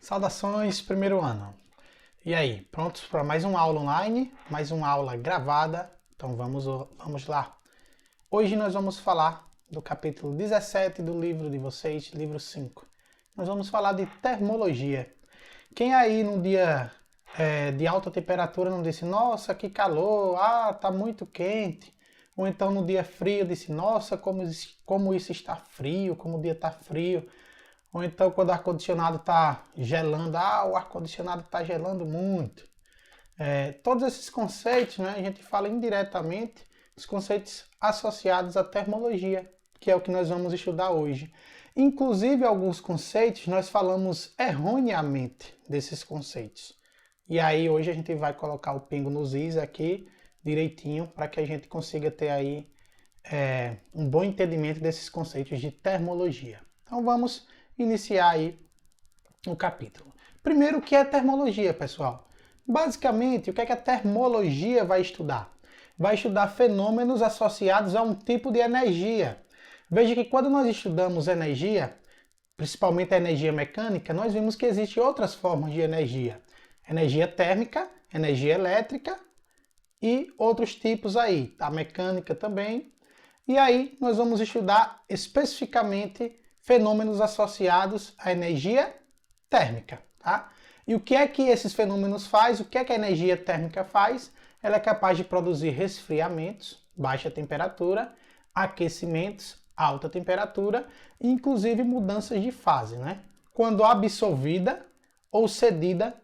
Saudações, primeiro ano. E aí, prontos para mais uma aula online, mais uma aula gravada? Então vamos lá. Hoje nós vamos falar do capítulo 17 do livro de vocês, livro 5. Nós vamos falar de termologia. Quem aí num dia de alta temperatura não disse, nossa, que calor, tá muito quente. Ou então no dia frio disse, nossa, como isso está frio, como o dia está frio. Ou então quando o ar-condicionado está gelando, o ar-condicionado está gelando muito. Todos esses conceitos, né, a gente fala indiretamente dos conceitos associados à termologia, que é o que nós vamos estudar hoje. Inclusive, alguns conceitos nós falamos erroneamente desses conceitos. E aí hoje a gente vai colocar o pingo nos is aqui direitinho para que a gente consiga ter aí um bom entendimento desses conceitos de termologia. Então vamos iniciar aí o capítulo. Primeiro, o que é termologia, pessoal? Basicamente, o que é que a termologia vai estudar? Vai estudar fenômenos associados a um tipo de energia. Veja que quando nós estudamos energia, principalmente a energia mecânica, nós vimos que existem outras formas de energia. Energia térmica, energia elétrica e outros tipos aí, a mecânica também. E aí nós vamos estudar especificamente fenômenos associados à energia térmica, tá? E o que é que esses fenômenos fazem? O que é que a energia térmica faz? Ela é capaz de produzir resfriamentos, baixa temperatura, aquecimentos, alta temperatura, e inclusive mudanças de fase, né? Quando absorvida ou cedida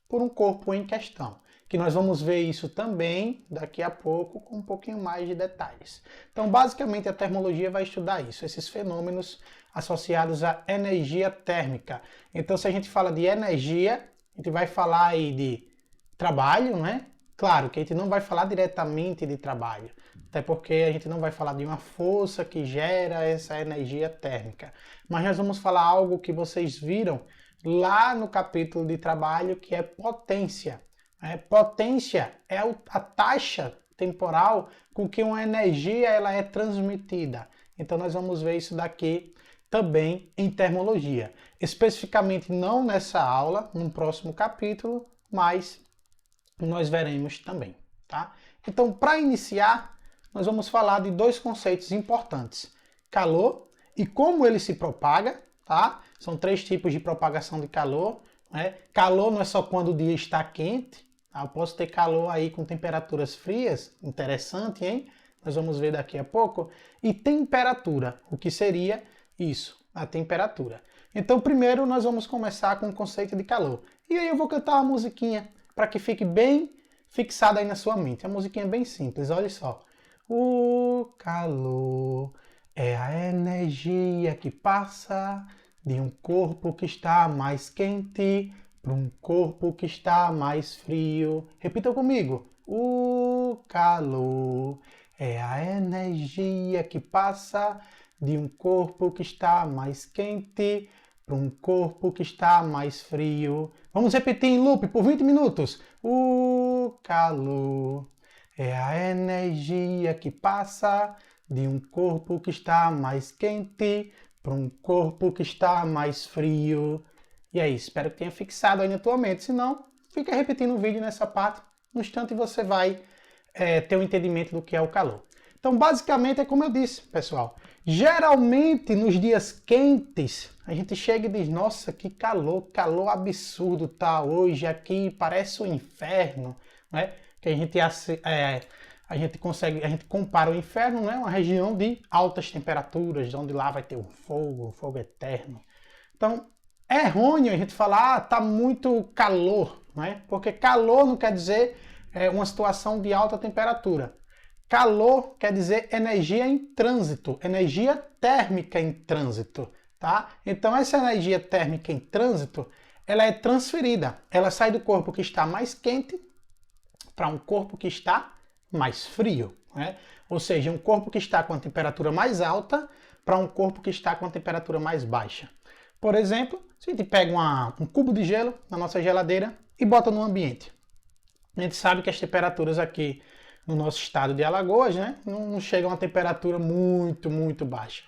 por um corpo em questão. Que nós vamos ver isso também daqui a pouco com um pouquinho mais de detalhes. Então, basicamente, a termologia vai estudar isso, esses fenômenos associados à energia térmica. Então, se a gente fala de energia, a gente vai falar aí de trabalho, né? Claro que a gente não vai falar diretamente de trabalho, até porque a gente não vai falar de uma força que gera essa energia térmica. Mas nós vamos falar algo que vocês viram lá no capítulo de trabalho, que é potência. Potência é a taxa temporal com que uma energia ela é transmitida. Então nós vamos ver isso daqui também em termologia. Especificamente não nessa aula, no próximo capítulo, mas nós veremos também, tá? Então, para iniciar, nós vamos falar de dois conceitos importantes: calor e como ele se propaga, tá? São três tipos de propagação de calor. Calor não é só quando o dia está quente. Eu posso ter calor aí com temperaturas frias, interessante, hein? Nós vamos ver daqui a pouco. E temperatura, o que seria isso? A temperatura. Então, primeiro nós vamos começar com o conceito de calor. E aí eu vou cantar uma musiquinha para que fique bem fixada aí na sua mente. A musiquinha é bem simples, olha só. O calor é a energia que passa de um corpo que está mais quente para um corpo que está mais frio. Repita comigo. O calor é a energia que passa de um corpo que está mais quente para um corpo que está mais frio. Vamos repetir em loop por 20 minutos. O calor é a energia que passa de um corpo que está mais quente para um corpo que está mais frio. E aí, espero que tenha fixado aí na tua mente. Se não, fica repetindo o vídeo nessa parte. No instante você vai ter um entendimento do que é o calor. Então, basicamente, é como eu disse, pessoal. Geralmente, nos dias quentes, a gente chega e diz, nossa, que calor absurdo tá hoje aqui, parece um inferno, né? Que a gente compara o inferno, né? Uma região de altas temperaturas, onde lá vai ter um fogo eterno. Então, é errôneo a gente falar, tá muito calor, né? Porque calor não quer dizer uma situação de alta temperatura. Calor quer dizer energia em trânsito, energia térmica em trânsito, tá? Então essa energia térmica em trânsito, ela é transferida, ela sai do corpo que está mais quente para um corpo que está mais frio, né? Ou seja, um corpo que está com a temperatura mais alta para um corpo que está com a temperatura mais baixa. Por exemplo, se a gente pega um cubo de gelo na nossa geladeira e bota no ambiente, a gente sabe que as temperaturas aqui no nosso estado de Alagoas, né, não chegam a uma temperatura muito baixa.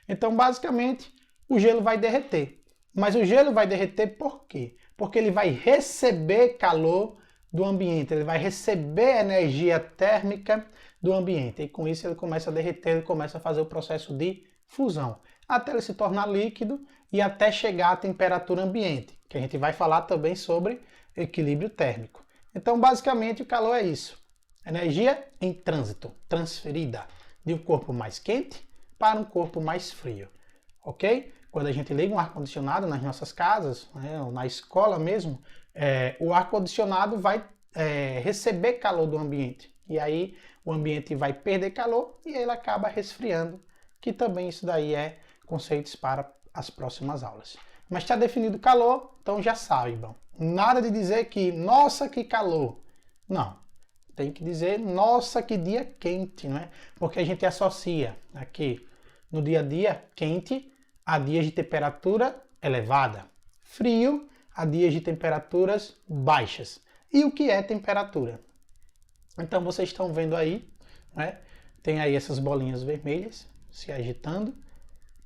Então, basicamente, o gelo vai derreter. Mas o gelo vai derreter por quê? Porque ele vai receber calor do ambiente, ele vai receber energia térmica do ambiente. E com isso ele começa a derreter, ele começa a fazer o processo de fusão, até ele se tornar líquido e até chegar à temperatura ambiente, que a gente vai falar também sobre equilíbrio térmico. Então, basicamente, o calor é isso. Energia em trânsito, transferida de um corpo mais quente para um corpo mais frio, ok? Quando a gente liga um ar-condicionado nas nossas casas, né, ou na escola mesmo, o ar-condicionado vai receber calor do ambiente. E aí o ambiente vai perder calor e ele acaba resfriando, que também isso daí é conceitos para as próximas aulas. Mas está definido calor, então já saibam. Nada de dizer que, nossa, que calor. Não. Tem que dizer, nossa, que dia quente, não é? Porque a gente associa aqui no dia a dia quente a dias de temperatura elevada, frio a dias de temperaturas baixas. E o que é temperatura? Então vocês estão vendo aí, né? Tem aí essas bolinhas vermelhas se agitando,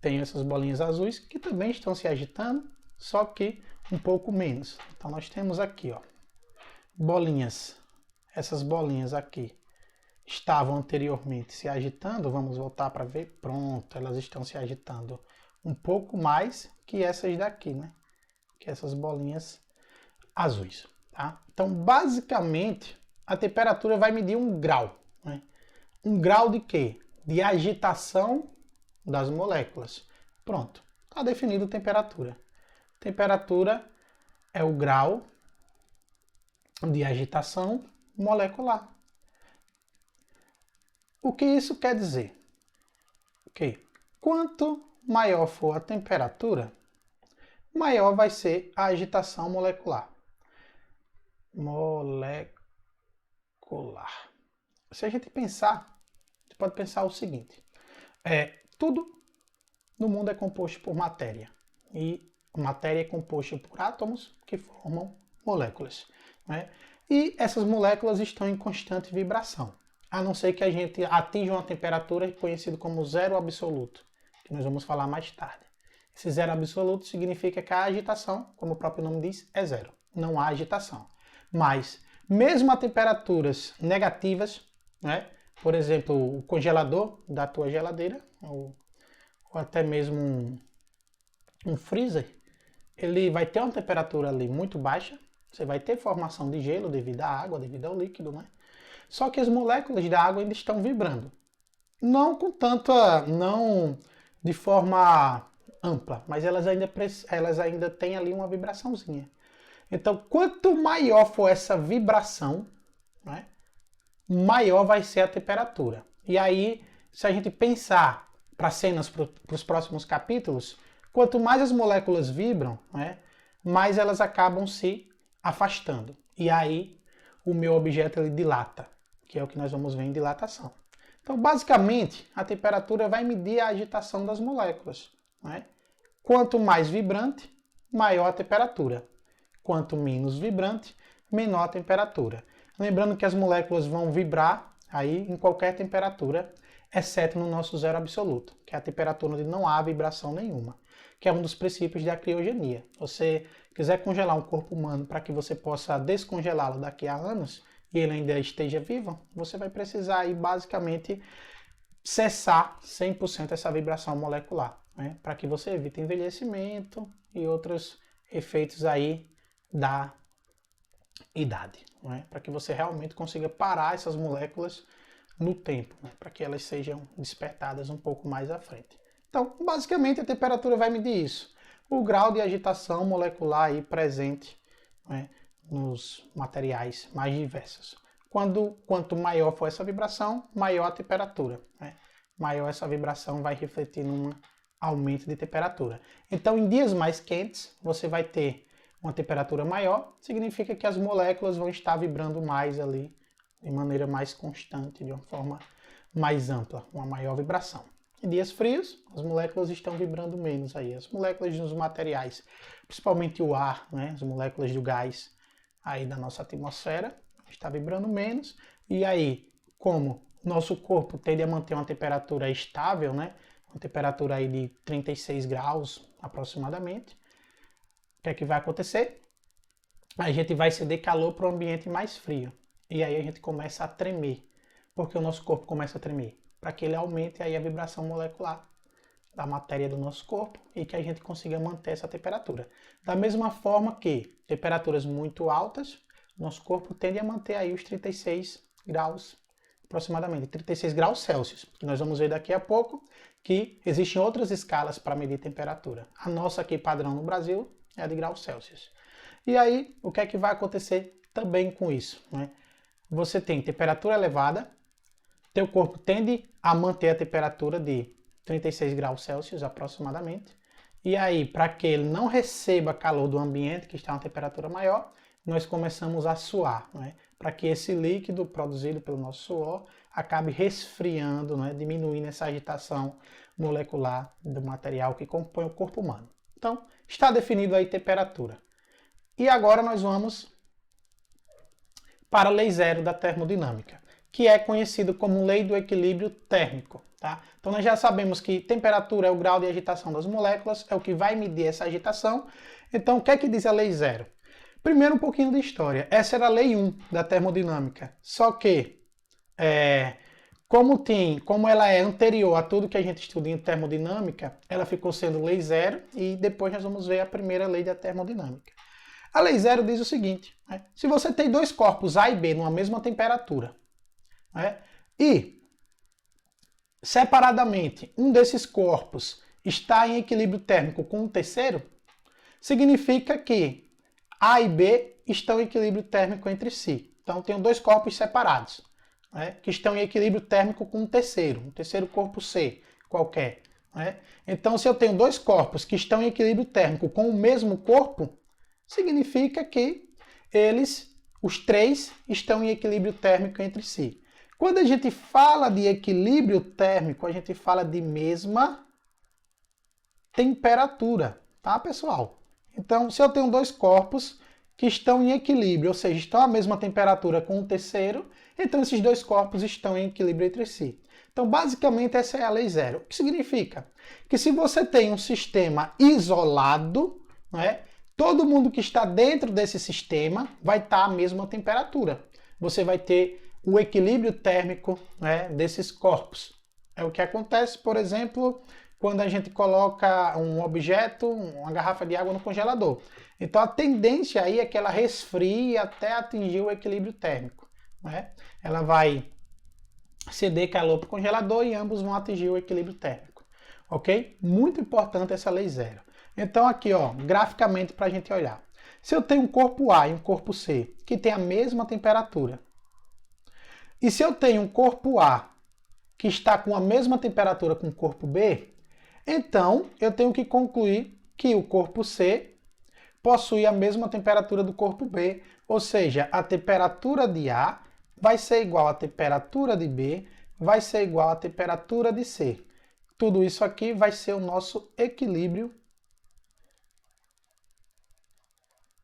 tem essas bolinhas azuis que também estão se agitando, só que um pouco menos. Então nós temos aqui, ó, bolinhas. Essas bolinhas aqui estavam anteriormente se agitando, vamos voltar para ver, pronto, elas estão se agitando um pouco mais que essas daqui, né? Que essas bolinhas azuis, tá? Então, basicamente, a temperatura vai medir um grau, né? Um grau de quê? De agitação das moléculas. Pronto, está definido a temperatura. Temperatura é o grau de agitação molecular. O que isso quer dizer? Que quanto maior for a temperatura, maior vai ser a agitação molecular. Se a gente pensar, você pode pensar o seguinte: tudo no mundo é composto por matéria. E matéria é composta por átomos que formam moléculas, né? E essas moléculas estão em constante vibração, a não ser que a gente atinja uma temperatura conhecida como zero absoluto, que nós vamos falar mais tarde. Esse zero absoluto significa que a agitação, como o próprio nome diz, é zero. Não há agitação. Mas, mesmo a temperaturas negativas, né? Por exemplo, o congelador da tua geladeira, ou até mesmo um freezer, ele vai ter uma temperatura ali muito baixa. Você vai ter formação de gelo devido à água, devido ao líquido, né? Só que as moléculas da água ainda estão vibrando. Não com tanta, não de forma ampla, mas elas ainda têm ali uma vibraçãozinha. Então, quanto maior for essa vibração, né, maior vai ser a temperatura. E aí, se a gente pensar para cenas para os próximos capítulos, quanto mais as moléculas vibram, né, mais elas acabam se afastando. E aí o meu objeto ele dilata, que é o que nós vamos ver em dilatação. Então, basicamente, a temperatura vai medir a agitação das moléculas, né? Quanto mais vibrante, maior a temperatura. Quanto menos vibrante, menor a temperatura. Lembrando que as moléculas vão vibrar aí em qualquer temperatura, exceto no nosso zero absoluto, que é a temperatura onde não há vibração nenhuma, que é um dos princípios da criogenia. Você quiser congelar um corpo humano para que você possa descongelá-lo daqui a anos e ele ainda esteja vivo, você vai precisar aí basicamente cessar 100% essa vibração molecular, né? Para que você evite envelhecimento e outros efeitos aí da idade, né? Para que você realmente consiga parar essas moléculas no tempo, né? Para que elas sejam despertadas um pouco mais à frente. Então, basicamente, a temperatura vai medir isso. O grau de agitação molecular aí presente, né, nos materiais mais diversos. Quanto maior for essa vibração, maior a temperatura, né? Maior essa vibração vai refletir num aumento de temperatura. Então, em dias mais quentes, você vai ter uma temperatura maior, significa que as moléculas vão estar vibrando mais ali, de maneira mais constante, de uma forma mais ampla, uma maior vibração. Em dias frios, as moléculas estão vibrando menos aí. As moléculas dos materiais, principalmente o ar, né? As moléculas do gás aí da nossa atmosfera, está vibrando menos. E aí, como nosso corpo tende a manter uma temperatura estável, né? Uma temperatura aí de 36 graus aproximadamente, o que é que vai acontecer? A gente vai ceder calor para o ambiente mais frio. E aí a gente começa a tremer. Porque o nosso corpo começa a tremer? Para que ele aumente aí a vibração molecular da matéria do nosso corpo e que a gente consiga manter essa temperatura. Da mesma forma que temperaturas muito altas, nosso corpo tende a manter aí os 36 graus, aproximadamente 36 graus Celsius. Que nós vamos ver daqui a pouco que existem outras escalas para medir temperatura. A nossa aqui padrão no Brasil é a de graus Celsius. E aí, o que é que vai acontecer também com isso, né? Você tem temperatura elevada, teu corpo tende a manter a temperatura de 36 graus Celsius aproximadamente. E aí, para que ele não receba calor do ambiente, que está a uma temperatura maior, nós começamos a suar, né? Para que esse líquido produzido pelo nosso suor acabe resfriando, né? Diminuindo essa agitação molecular do material que compõe o corpo humano. Então, está definido aí temperatura. E agora nós vamos para a lei zero da termodinâmica, que é conhecido como lei do equilíbrio térmico. Tá? Então nós já sabemos que temperatura é o grau de agitação das moléculas, é o que vai medir essa agitação. Então o que é que diz a lei zero? Primeiro um pouquinho de história. Essa era a lei 1 da termodinâmica, só que como ela é anterior a tudo que a gente estuda em termodinâmica, ela ficou sendo lei zero e depois nós vamos ver a primeira lei da termodinâmica. A lei zero diz o seguinte, né? Se você tem dois corpos A e B numa mesma temperatura, né, e separadamente um desses corpos está em equilíbrio térmico com o terceiro, significa que A e B estão em equilíbrio térmico entre si. Então, tenho dois corpos separados, né, que estão em equilíbrio térmico com um terceiro corpo C qualquer. Né? Então, se eu tenho dois corpos que estão em equilíbrio térmico com o mesmo corpo, significa que os três, estão em equilíbrio térmico entre si. Quando a gente fala de equilíbrio térmico, a gente fala de mesma temperatura, tá, pessoal? Então, se eu tenho dois corpos que estão em equilíbrio, ou seja, estão à mesma temperatura com o terceiro, então esses dois corpos estão em equilíbrio entre si. Então, basicamente, essa é a lei zero. O que significa? Que se você tem um sistema isolado, né, todo mundo que está dentro desse sistema vai estar à mesma temperatura. Você vai ter o equilíbrio térmico, né, desses corpos. É o que acontece, por exemplo, quando a gente coloca um objeto, uma garrafa de água no congelador. Então a tendência aí é que ela resfrie até atingir o equilíbrio térmico. Né? Ela vai ceder calor para o congelador e ambos vão atingir o equilíbrio térmico. Ok? Muito importante essa lei zero. Então aqui, ó, graficamente para a gente olhar. Se eu tenho um corpo A e um corpo C que tem a mesma temperatura, e se eu tenho um corpo A que está com a mesma temperatura com o corpo B, então eu tenho que concluir que o corpo C possui a mesma temperatura do corpo B, ou seja, a temperatura de A vai ser igual à temperatura de B, vai ser igual à temperatura de C. Tudo isso aqui vai ser o nosso equilíbrio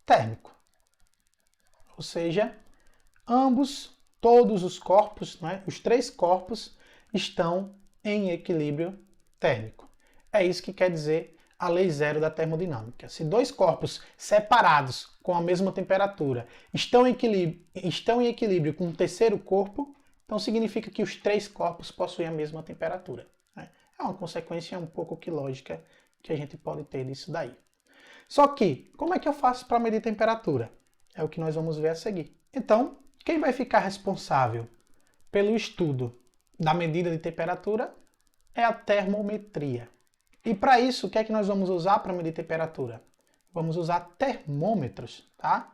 térmico. Ou seja, todos os corpos, né, os três corpos, estão em equilíbrio térmico. É isso que quer dizer a lei zero da termodinâmica. Se dois corpos separados com a mesma temperatura estão em equilíbrio com um terceiro corpo, então significa que os três corpos possuem a mesma temperatura. Né? É uma consequência um pouco que lógica que a gente pode ter disso daí. Só que, como é que eu faço para medir temperatura? É o que nós vamos ver a seguir. Então, quem vai ficar responsável pelo estudo da medida de temperatura é a termometria. E para isso, o que é que nós vamos usar para medir temperatura? Vamos usar termômetros, tá?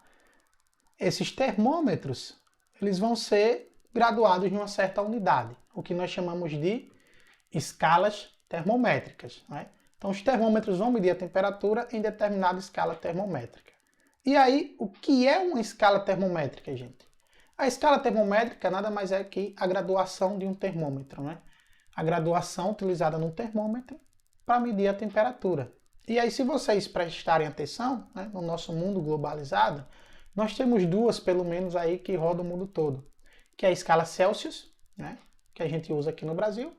Esses termômetros, eles vão ser graduados em uma certa unidade, o que nós chamamos de escalas termométricas, né? Então, os termômetros vão medir a temperatura em determinada escala termométrica. E aí, o que é uma escala termométrica, gente? A escala termométrica nada mais é que a graduação de um termômetro, né? A graduação utilizada no termômetro para medir a temperatura. E aí, se vocês prestarem atenção, né, no nosso mundo globalizado, nós temos duas, pelo menos, aí que rodam o mundo todo. Que é a escala Celsius, né, que a gente usa aqui no Brasil,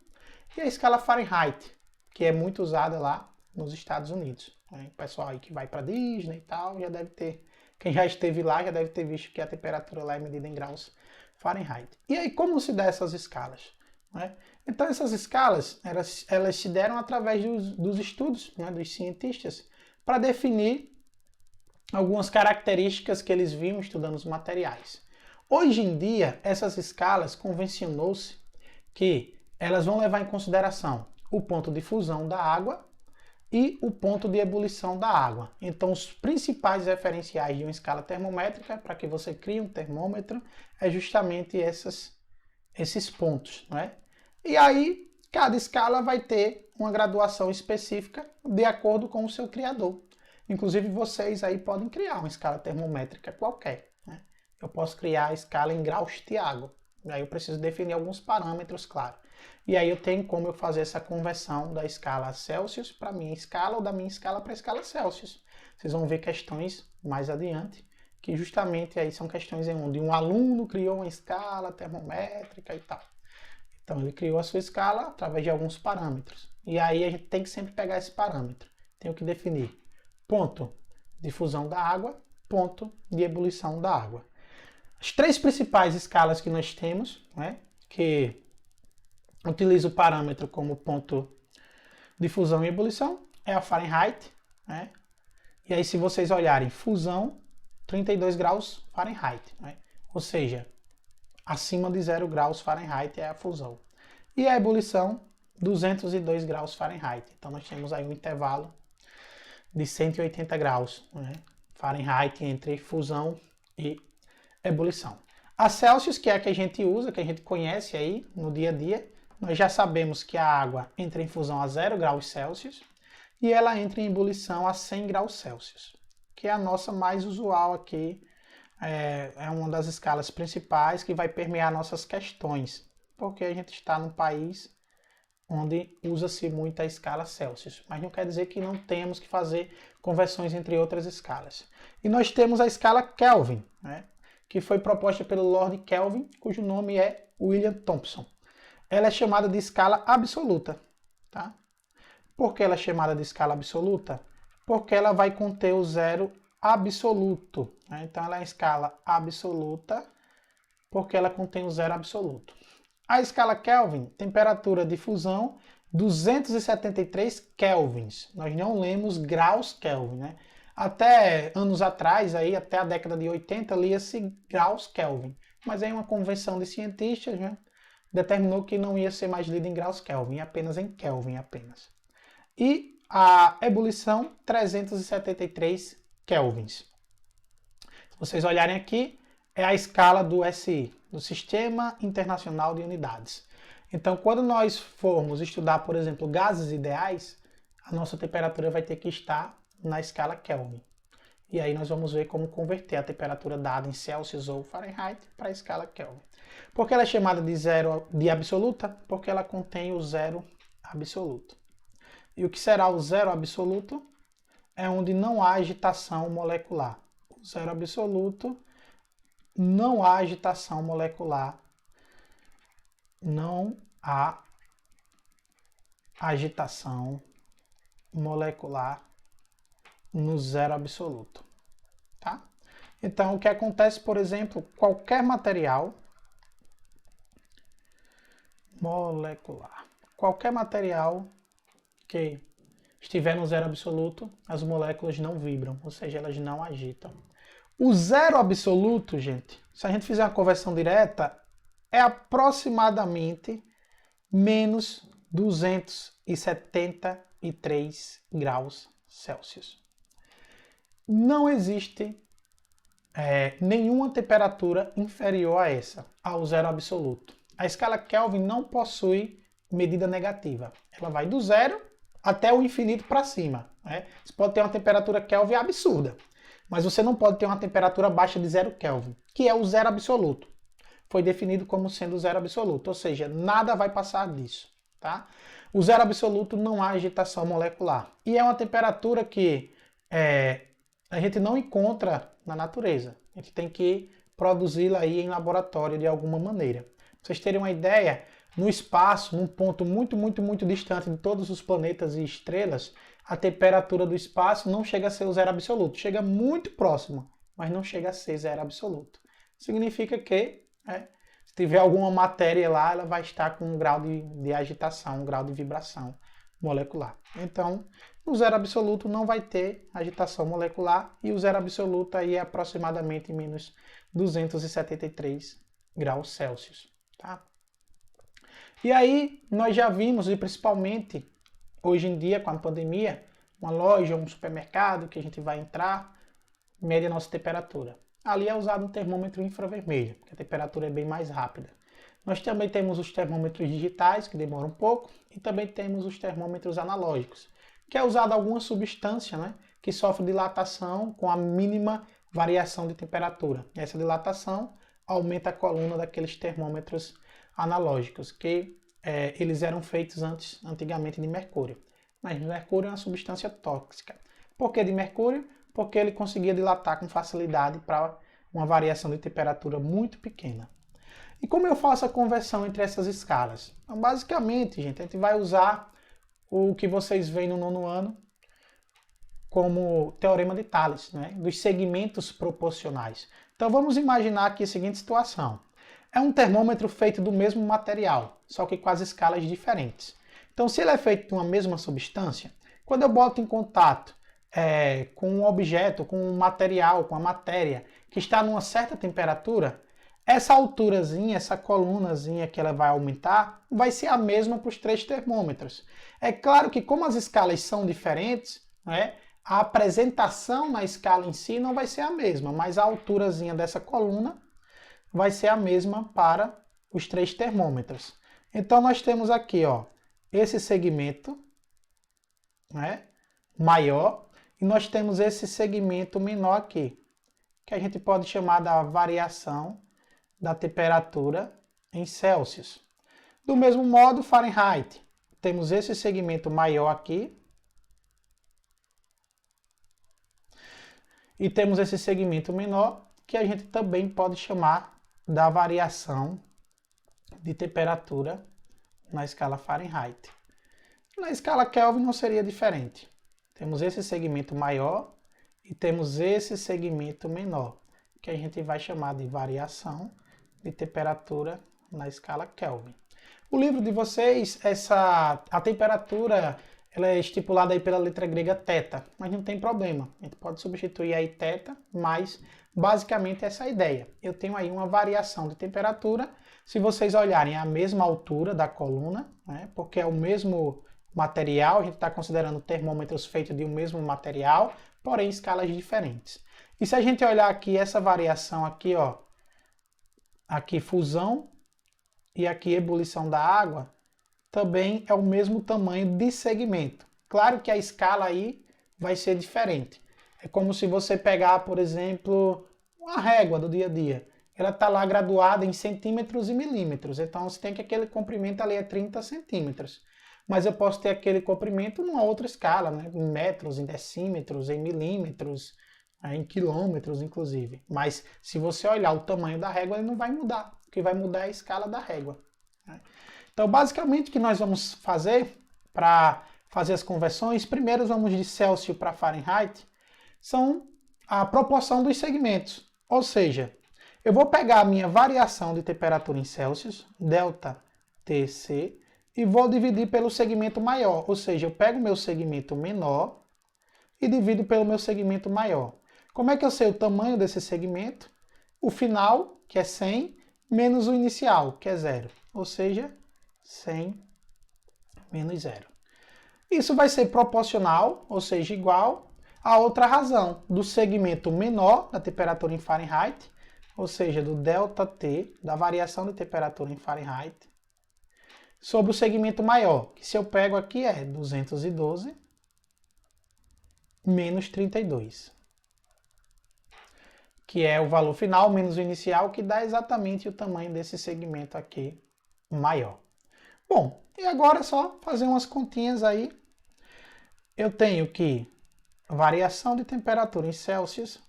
e a escala Fahrenheit, que é muito usada lá nos Estados Unidos, né? O pessoal aí que vai para Disney e tal, já deve ter, quem já esteve lá já deve ter visto que a temperatura lá é medida em graus Fahrenheit. E aí, como se dá essas escalas? Né? Então, essas escalas, elas se deram através dos estudos, né, dos cientistas, para definir algumas características que eles viam estudando os materiais. Hoje em dia, essas escalas convencionou-se que elas vão levar em consideração o ponto de fusão da água e o ponto de ebulição da água. Então, os principais referenciais de uma escala termométrica, para que você crie um termômetro, é justamente esses pontos, não é? E aí, cada escala vai ter uma graduação específica de acordo com o seu criador. Inclusive, vocês aí podem criar uma escala termométrica qualquer, né? Eu posso criar a escala em graus Thiago. Aí eu preciso definir alguns parâmetros, claro. E aí eu tenho como eu fazer essa conversão da escala Celsius para minha escala ou da minha escala para a escala Celsius. Vocês vão ver questões mais adiante, que justamente aí são questões em onde um aluno criou uma escala termométrica e tal. Então ele criou a sua escala através de alguns parâmetros. E aí a gente tem que sempre pegar esse parâmetro. Tenho que definir ponto de fusão da água, ponto de ebulição da água. As três principais escalas que nós temos, né, que utiliza o parâmetro como ponto de fusão e ebulição, é a Fahrenheit, né? E aí se vocês olharem, fusão, 32 graus Fahrenheit, né? Ou seja, acima de 0 graus Fahrenheit é a fusão. E a ebulição, 202 graus Fahrenheit. Então nós temos aí um intervalo de 180 graus, né, Fahrenheit entre fusão e ebulição. A Celsius, que é a que a gente usa, que a gente conhece aí no dia a dia, nós já sabemos que a água entra em fusão a 0 graus Celsius e ela entra em ebulição a 100 graus Celsius, que é a nossa mais usual aqui, é uma das escalas principais que vai permear nossas questões, porque a gente está num país onde usa-se muito a escala Celsius, mas não quer dizer que não temos que fazer conversões entre outras escalas. E nós temos a escala Kelvin, né, que foi proposta pelo Lord Kelvin, cujo nome é William Thomson. Ela é chamada de escala absoluta. Tá? Por que ela é chamada de escala absoluta? Porque ela vai conter o zero absoluto. Né? Então ela é a escala absoluta porque ela contém o zero absoluto. A escala Kelvin, temperatura de fusão, 273 kelvins. Nós não lemos graus Kelvin, né? Até anos atrás, aí, até a década de 80, lia-se graus Kelvin. Mas aí uma convenção de cientistas, né, determinou que não ia ser mais lido em graus Kelvin, apenas em Kelvin apenas. E a ebulição, 373 kelvins. Se vocês olharem aqui, é a escala do SI, do Sistema Internacional de Unidades. Então, quando nós formos estudar, por exemplo, gases ideais, a nossa temperatura vai ter que estar na escala Kelvin. E aí nós vamos ver como converter a temperatura dada em Celsius ou Fahrenheit para a escala Kelvin. Por que ela é chamada de zero de absoluta? Porque ela contém o zero absoluto. E o que será o zero absoluto? É onde não há agitação molecular. O zero absoluto, não há agitação molecular. Não há agitação molecular no zero absoluto. Tá? Então, o que acontece, por exemplo, qualquer material molecular, qualquer material que estiver no zero absoluto, as moléculas não vibram, ou seja, elas não agitam. O zero absoluto, gente, se a gente fizer uma conversão direta, é aproximadamente menos 273 graus Celsius. Não existe nenhuma temperatura inferior a essa, ao zero absoluto. A escala Kelvin não possui medida negativa. Ela vai do zero até o infinito para cima. Né? Você pode ter uma temperatura Kelvin absurda, mas você não pode ter uma temperatura abaixo de 0 Kelvin, que é o zero absoluto. Foi definido como sendo o zero absoluto, ou seja, nada vai passar disso. Tá? O zero absoluto não há agitação molecular. E é uma temperatura que a gente não encontra na natureza. A gente tem que produzi-la aí em laboratório de alguma maneira. Pra vocês terem uma ideia, no espaço, num ponto muito, muito, muito distante de todos os planetas e estrelas, a temperatura do espaço não chega a ser o zero absoluto. Chega muito próximo, mas não chega a ser zero absoluto. Significa que, se tiver alguma matéria lá, ela vai estar com um grau de agitação, um grau de vibração molecular. Então, no zero absoluto não vai ter agitação molecular e o zero absoluto aí é aproximadamente menos 273 graus Celsius. Tá? E aí nós já vimos, e principalmente hoje em dia com a pandemia, uma loja, um supermercado que a gente vai entrar, mede a nossa temperatura. Ali é usado um termômetro infravermelho, porque a temperatura é bem mais rápida. Nós também temos os termômetros digitais, que demoram um pouco, e também temos os termômetros analógicos, que é usado alguma substância, né, que sofre dilatação com a mínima variação de temperatura. E essa dilatação aumenta a coluna daqueles termômetros analógicos, que eles eram feitos antigamente de mercúrio. Mas mercúrio é uma substância tóxica. Por que de mercúrio? Porque ele conseguia dilatar com facilidade para uma variação de temperatura muito pequena. E como eu faço a conversão entre essas escalas? Então, basicamente, gente, a gente vai usar o que vocês veem no 9º ano como teorema de Thales, né? Dos segmentos proporcionais. Então vamos imaginar aqui a seguinte situação. É um termômetro feito do mesmo material, só que com as escalas diferentes. Então se ele é feito de uma mesma substância, quando eu boto em contato com um objeto, com um material, com a matéria que está numa certa temperatura, essa alturazinha, essa colunazinha que ela vai aumentar, vai ser a mesma para os 3 termômetros. É claro que como as escalas são diferentes, né, a apresentação na escala em si não vai ser a mesma, mas a alturazinha dessa coluna vai ser a mesma para os 3 termômetros. Então nós temos aqui, ó, esse segmento, né, maior, e nós temos esse segmento menor aqui, que a gente pode chamar da variação da temperatura em Celsius. Do mesmo modo, Fahrenheit. Temos esse segmento maior aqui. E temos esse segmento menor, que a gente também pode chamar da variação de temperatura na escala Fahrenheit. Na escala Kelvin não seria diferente. Temos esse segmento maior e temos esse segmento menor, que a gente vai chamar de variação de temperatura na escala Kelvin. O livro de vocês, a temperatura, ela é estipulada aí pela letra grega θ, mas não tem problema. A gente pode substituir aí θ, mas basicamente essa é a ideia. Eu tenho aí uma variação de temperatura. Se vocês olharem a mesma altura da coluna, né, porque é o mesmo material, a gente está considerando termômetros feitos de um mesmo material, porém escalas diferentes. E se a gente olhar aqui essa variação aqui, ó, aqui fusão e aqui ebulição da água, também é o mesmo tamanho de segmento. Claro que a escala aí vai ser diferente. É como se você pegar, por exemplo, uma régua do dia a dia. Ela está lá graduada em centímetros e milímetros. Então você tem que aquele comprimento ali é 30 centímetros. Mas eu posso ter aquele comprimento numa outra escala, né? Em metros, em decímetros, em milímetros, em quilômetros, inclusive. Mas se você olhar o tamanho da régua, ele não vai mudar. O que vai mudar é a escala da régua. Então, basicamente, o que nós vamos fazer para fazer as conversões, primeiro vamos de Celsius para Fahrenheit, são a proporção dos segmentos. Ou seja, eu vou pegar a minha variação de temperatura em Celsius, ΔTc, e vou dividir pelo segmento maior. Ou seja, eu pego o meu segmento menor e divido pelo meu segmento maior. Como é que eu sei o tamanho desse segmento? O final, que é 100, menos o inicial, que é 0. Ou seja, 100 menos 0. Isso vai ser proporcional, ou seja, igual a outra razão, do segmento menor da temperatura em Fahrenheit, ou seja, do ΔT, da variação de temperatura em Fahrenheit, sobre o segmento maior, que se eu pego aqui é 212 menos 32. Que é o valor final menos o inicial, que dá exatamente o tamanho desse segmento aqui maior. Bom, e agora é só fazer umas continhas aí. Eu tenho que variação de temperatura em Celsius,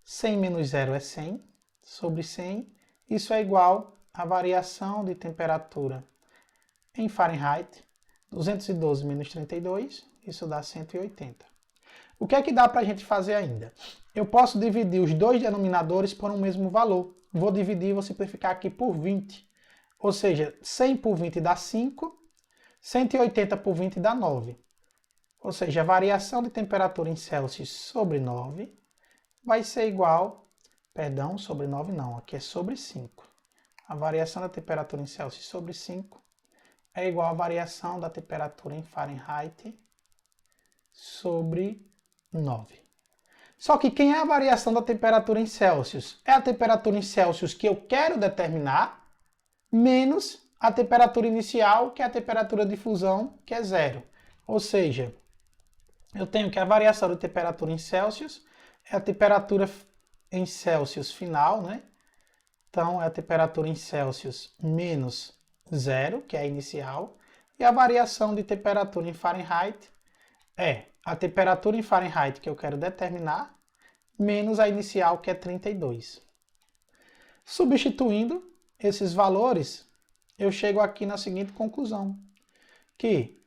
100 menos 0 é 100, sobre 100, isso é igual a variação de temperatura em Fahrenheit, 212 menos 32, isso dá 180. O que é que dá para a gente fazer ainda? Eu posso dividir os dois denominadores por um mesmo valor. Vou dividir e vou simplificar aqui por 20. Ou seja, 100 por 20 dá 5, 180 por 20 dá 9. Ou seja, a variação de temperatura em Celsius sobre 9 vai ser igual, perdão, sobre 9 não, aqui é sobre 5. A variação da temperatura em Celsius sobre 5 é igual à variação da temperatura em Fahrenheit sobre 9. Só que quem é a variação da temperatura em Celsius? É a temperatura em Celsius que eu quero determinar, menos a temperatura inicial, que é a temperatura de fusão, que é 0. Ou seja, eu tenho que a variação da temperatura em Celsius é a temperatura em Celsius final, né? Então, é a temperatura em Celsius menos 0, que é a inicial, e a variação de temperatura em Fahrenheit é a temperatura em Fahrenheit que eu quero determinar, menos a inicial, que é 32. Substituindo esses valores, eu chego aqui na seguinte conclusão, que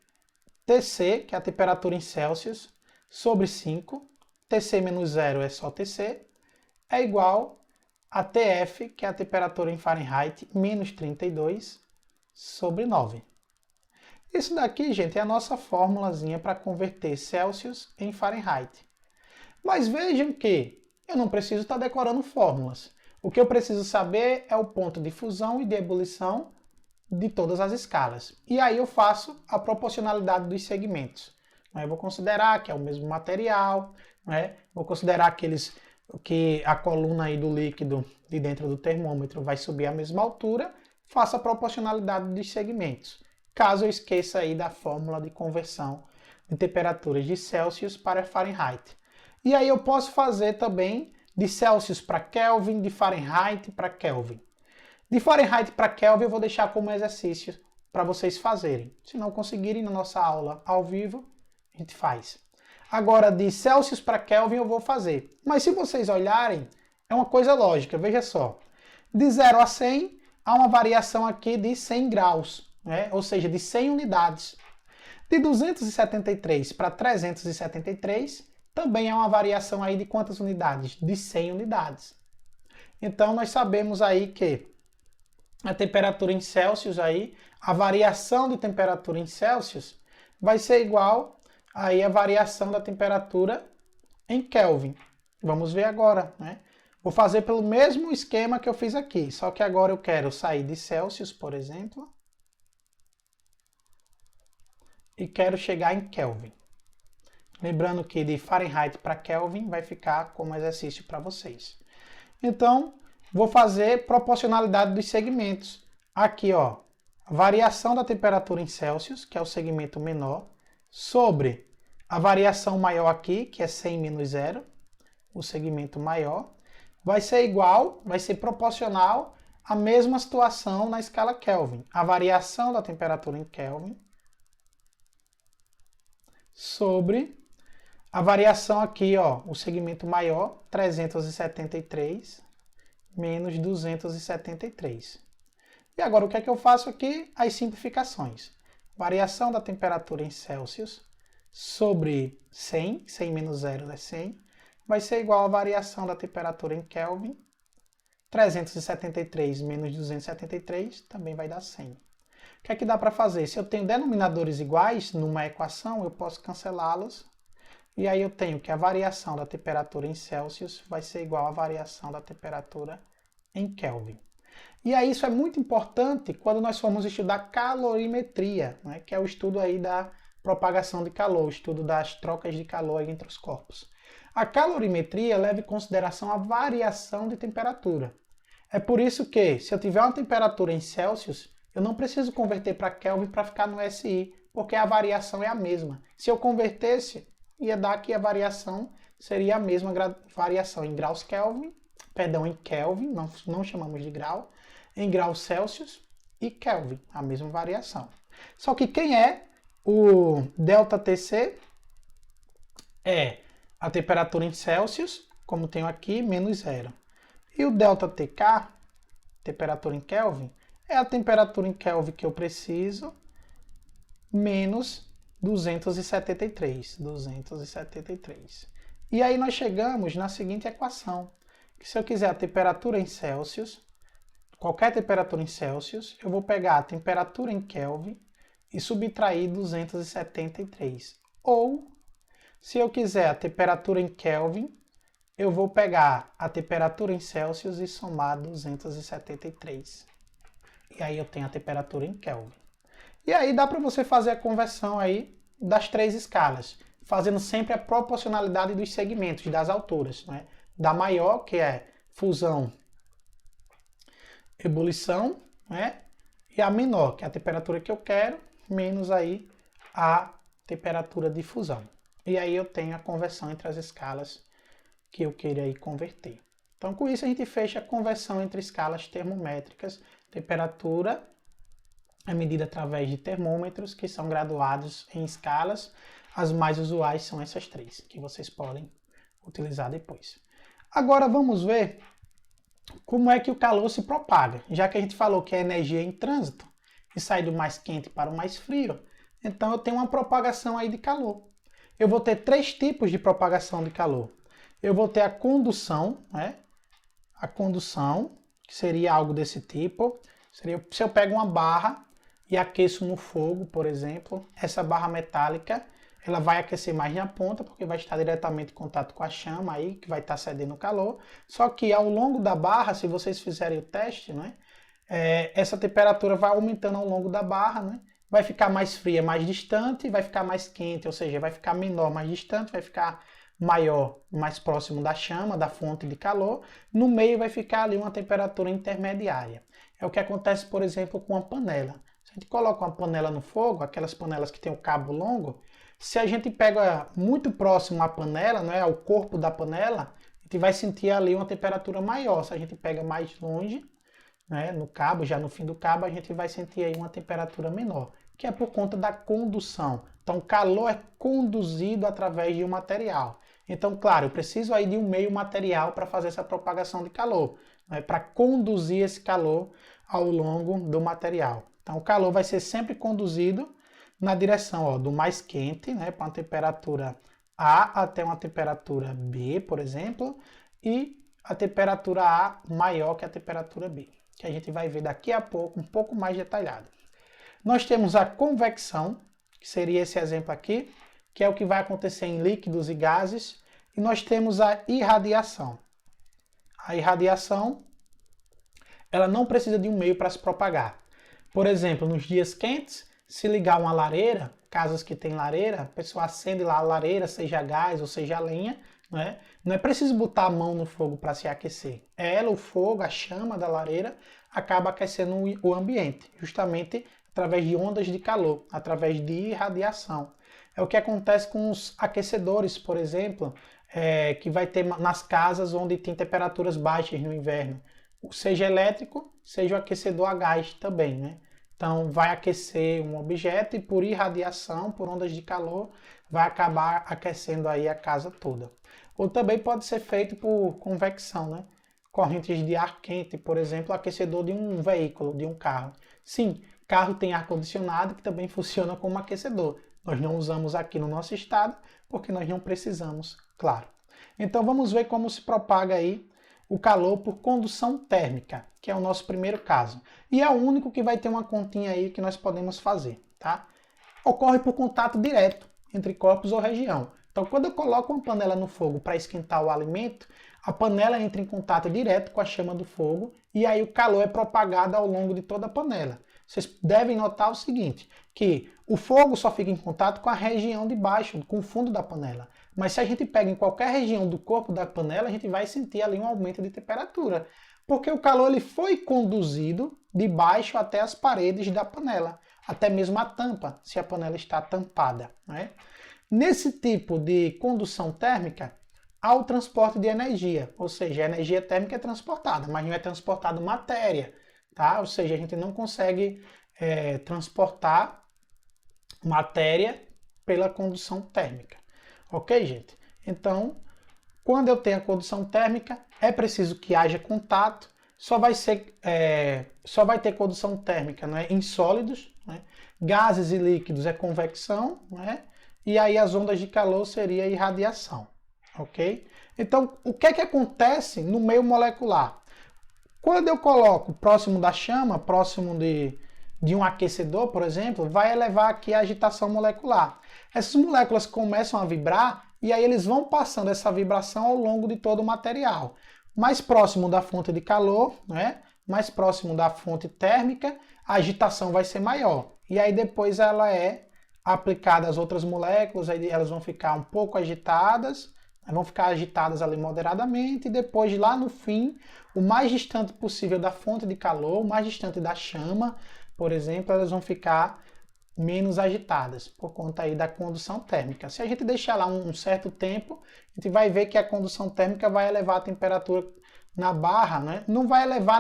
Tc, que é a temperatura em Celsius, sobre 5, Tc menos 0 é só Tc, é igual a Tf, que é a temperatura em Fahrenheit, menos 32, sobre 9. Isso daqui, gente, é a nossa formulazinha para converter Celsius em Fahrenheit. Mas vejam que eu não preciso estar decorando fórmulas. O que eu preciso saber é o ponto de fusão e de ebulição de todas as escalas. E aí eu faço a proporcionalidade dos segmentos. Eu vou considerar que é o mesmo material, vou considerar que a coluna aí do líquido de dentro do termômetro vai subir à mesma altura, faço a proporcionalidade dos segmentos. Caso eu esqueça aí da fórmula de conversão de temperaturas de Celsius para Fahrenheit. E aí eu posso fazer também de Celsius para Kelvin, de Fahrenheit para Kelvin. De Fahrenheit para Kelvin eu vou deixar como exercício para vocês fazerem. Se não conseguirem, na nossa aula ao vivo, a gente faz. Agora, de Celsius para Kelvin eu vou fazer. Mas se vocês olharem, é uma coisa lógica, veja só. De 0 a 100, há uma variação aqui de 100 graus, ou seja, de 100 unidades. De 273 para 373, também há uma variação aí de quantas unidades? De 100 unidades. Então, nós sabemos aí que a temperatura em Celsius aí, a variação de temperatura em Celsius vai ser igual aí a variação da temperatura em Kelvin. Vamos ver agora, Vou fazer pelo mesmo esquema que eu fiz aqui, só que agora eu quero sair de Celsius, por exemplo, e quero chegar em Kelvin. Lembrando que de Fahrenheit para Kelvin vai ficar como exercício para vocês. Então, vou fazer proporcionalidade dos segmentos. Aqui, ó, a variação da temperatura em Celsius, que é o segmento menor, sobre a variação maior aqui, que é 100 menos 0, o segmento maior, vai ser igual, vai ser proporcional à mesma situação na escala Kelvin. A variação da temperatura em Kelvin sobre a variação aqui, ó, o segmento maior, 373 menos 273. E agora o que é que eu faço aqui? As simplificações. Variação da temperatura em Celsius sobre 100, 100 menos 0 é 100, vai ser igual à variação da temperatura em Kelvin, 373 menos 273 também vai dar 100. O que é que dá para fazer? Se eu tenho denominadores iguais numa equação, eu posso cancelá-los, e aí eu tenho que a variação da temperatura em Celsius vai ser igual à variação da temperatura em Kelvin. E aí isso é muito importante quando nós formos estudar calorimetria, que é o estudo aí da propagação de calor, o estudo das trocas de calor entre os corpos. A calorimetria leva em consideração a variação de temperatura. É por isso que, se eu tiver uma temperatura em Celsius, eu não preciso converter para Kelvin para ficar no SI, porque a variação é a mesma. Se eu convertesse, ia dar que a variação seria a mesma variação em graus Kelvin, perdão, em Kelvin, não chamamos de grau, em graus Celsius e Kelvin, a mesma variação. Só que quem é o ΔTc? É a temperatura em Celsius, como tenho aqui, menos 0. E o ΔTk, temperatura em Kelvin, é a temperatura em Kelvin que eu preciso menos 273. E aí nós chegamos na seguinte equação, que se eu quiser a temperatura em Celsius, qualquer temperatura em Celsius, eu vou pegar a temperatura em Kelvin e subtrair 273. Ou, se eu quiser a temperatura em Kelvin, eu vou pegar a temperatura em Celsius e somar 273. E aí eu tenho a temperatura em Kelvin. E aí dá para você fazer a conversão aí das três escalas, fazendo sempre a proporcionalidade dos segmentos, das alturas, né? Da maior, que é fusão, ebulição, né? E a menor, que é a temperatura que eu quero, menos aí a temperatura de fusão. E aí eu tenho a conversão entre as escalas que eu queira aí converter. Então, com isso, a gente fecha a conversão entre escalas termométricas. Temperatura é medida através de termômetros, que são graduados em escalas. As mais usuais são essas três, que vocês podem utilizar depois. Agora, vamos ver como é que o calor se propaga. Já que a gente falou que é energia em trânsito, e sai do mais quente para o mais frio, então eu tenho uma propagação aí de calor. Eu vou ter três tipos de propagação de calor. Eu vou ter a condução, né? A condução, que seria algo desse tipo. Seria se eu pego uma barra e aqueço no fogo, por exemplo, essa barra metálica, ela vai aquecer mais na ponta, porque vai estar diretamente em contato com a chama aí, que vai estar cedendo calor. Só que ao longo da barra, se vocês fizerem o teste, né? Essa temperatura vai aumentando ao longo da barra, né? Vai ficar mais fria mais distante, vai ficar mais quente, ou seja, vai ficar menor mais distante, vai ficar maior mais próximo da chama, da fonte de calor. No meio vai ficar ali uma temperatura intermediária. É o que acontece, por exemplo, com a panela. Se a gente coloca uma panela no fogo, aquelas panelas que tem o cabo longo, se a gente pega muito próximo à panela, né, ao corpo da panela, a gente vai sentir ali uma temperatura maior. Se a gente pega mais longe, né, no cabo, já no fim do cabo, a gente vai sentir aí uma temperatura menor, que é por conta da condução. Então, o calor é conduzido através de um material. Então, claro, eu preciso aí de um meio material para fazer essa propagação de calor, né, para conduzir esse calor ao longo do material. Então, o calor vai ser sempre conduzido na direção, ó, do mais quente, né, para uma temperatura A até uma temperatura B, por exemplo, e a temperatura A maior que a temperatura B, que a gente vai ver daqui a pouco, um pouco mais detalhado. Nós temos a convecção, que seria esse exemplo aqui, que é o que vai acontecer em líquidos e gases, e nós temos a irradiação. A irradiação, ela não precisa de um meio para se propagar. Por exemplo, nos dias quentes, se ligar uma lareira, casas que tem lareira, a pessoa acende lá a lareira, seja gás ou seja lenha, né? Não é preciso botar a mão no fogo para se aquecer. Ela, o fogo, a chama da lareira, acaba aquecendo o ambiente, justamente através de ondas de calor, através de irradiação. É o que acontece com os aquecedores, por exemplo, que vai ter nas casas onde tem temperaturas baixas no inverno. Seja elétrico, seja o aquecedor a gás também, né? Então vai aquecer um objeto e por irradiação, por ondas de calor, vai acabar aquecendo aí a casa toda. Ou também pode ser feito por convecção, né? Correntes de ar quente, por exemplo, aquecedor de um veículo, de um carro. Sim, carro tem ar-condicionado que também funciona como aquecedor. Nós não usamos aqui no nosso estado porque nós não precisamos, claro. Então vamos ver como se propaga aí o calor por condução térmica, que é o nosso primeiro caso. E é o único que vai ter uma continha aí que nós podemos fazer, tá? Ocorre por contato direto entre corpos ou região. Então quando eu coloco uma panela no fogo para esquentar o alimento, a panela entra em contato direto com a chama do fogo e aí o calor é propagado ao longo de toda a panela. Vocês devem notar o seguinte, que o fogo só fica em contato com a região de baixo, com o fundo da panela. Mas se a gente pega em qualquer região do corpo da panela, a gente vai sentir ali um aumento de temperatura. Porque o calor ele foi conduzido de baixo até as paredes da panela. Até mesmo a tampa, se a panela está tampada, né? Nesse tipo de condução térmica, há o transporte de energia. Ou seja, a energia térmica é transportada, mas não é transportada matéria. Tá? Ou seja, a gente não consegue transportar matéria pela condução térmica. Ok, gente? Então, quando eu tenho a condução térmica, é preciso que haja contato só vai ter condução térmica, né, em sólidos, né? Gases e líquidos é convecção, né? E aí as ondas de calor seria irradiação, ok? Então, o que é que acontece no meio molecular? Quando eu coloco próximo da chama, próximo de um aquecedor, por exemplo, vai elevar aqui a agitação molecular. Essas moléculas começam a vibrar e aí eles vão passando essa vibração ao longo de todo o material. Mais próximo da fonte de calor, né? Mais próximo da fonte térmica, a agitação vai ser maior. E aí depois ela é aplicada às outras moléculas, aí elas vão ficar um pouco agitadas, vão ficar agitadas ali moderadamente, e depois lá no fim, o mais distante possível da fonte de calor, o mais distante da chama, por exemplo, elas vão ficar menos agitadas, por conta aí da condução térmica. Se a gente deixar lá um certo tempo, a gente vai ver que a condução térmica vai elevar a temperatura na barra, né? Não vai elevar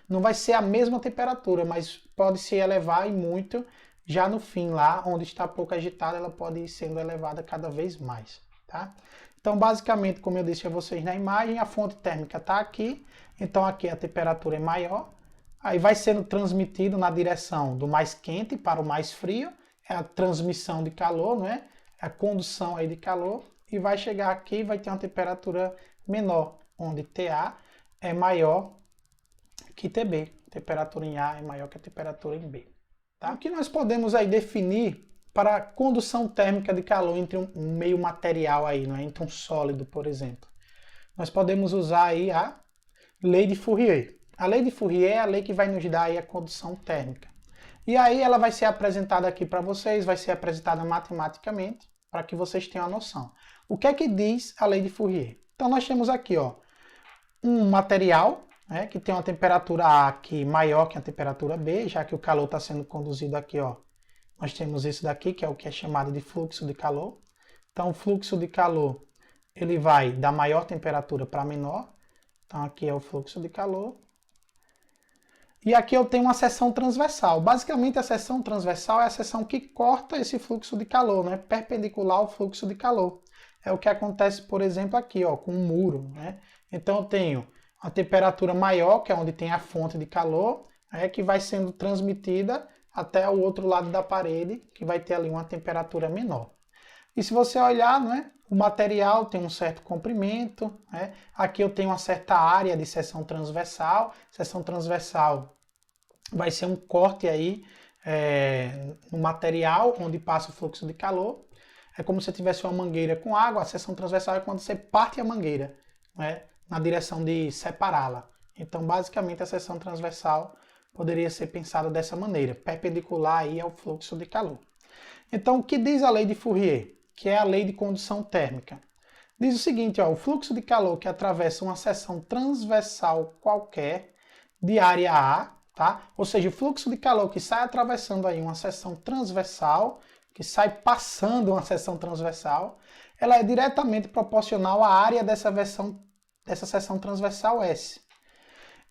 não vai ser a mesma temperatura, mas pode se elevar e muito já no fim lá, onde está pouco agitada, ela pode ir sendo elevada cada vez mais, tá? Então, basicamente, como eu disse a vocês na imagem, a fonte térmica está aqui, então aqui a temperatura é maior, aí vai sendo transmitido na direção do mais quente para o mais frio, é a transmissão de calor, não é? É a condução aí de calor, e vai chegar aqui e vai ter uma temperatura menor, onde TA é maior que TB. A temperatura em A é maior que a temperatura em B. Tá? O que nós podemos aí definir para a condução térmica de calor entre um meio material aí, não é? Entre um sólido, por exemplo. Nós podemos usar aí a lei de Fourier. A lei de Fourier é a lei que vai nos dar aí a condução térmica. E aí ela vai ser apresentada aqui para vocês, vai ser apresentada matematicamente, para que vocês tenham a noção. O que é que diz a lei de Fourier? Então nós temos aqui, ó, um material, né, que tem uma temperatura A aqui maior que a temperatura B, já que o calor está sendo conduzido aqui, ó. Nós temos isso daqui, que é o que é chamado de fluxo de calor. Então o fluxo de calor, ele vai da maior temperatura para a menor. Então aqui é o fluxo de calor. E aqui eu tenho uma seção transversal. Basicamente a seção transversal é a seção que corta esse fluxo de calor, né, perpendicular ao fluxo de calor. É o que acontece, por exemplo, aqui, ó, com um muro, né? Então eu tenho a temperatura maior, que é onde tem a fonte de calor, que vai sendo transmitida até o outro lado da parede, que vai ter ali uma temperatura menor. E se você olhar, né, o material tem um certo comprimento, né? Aqui eu tenho uma certa área de seção transversal. Seção transversal vai ser um corte aí no material onde passa o fluxo de calor. É como se tivesse uma mangueira com água. A seção transversal é quando você parte a mangueira, né, na direção de separá-la. Então, basicamente, a seção transversal poderia ser pensada dessa maneira, perpendicular aí ao fluxo de calor. Então, o que diz a lei de Fourier, que é a lei de condução térmica? Diz o seguinte, ó, o fluxo de calor que atravessa uma seção transversal qualquer de área A, tá? Ou seja, o fluxo de calor que sai atravessando aí uma seção transversal, que sai passando uma seção transversal, ela é diretamente proporcional à área dessa seção transversal S.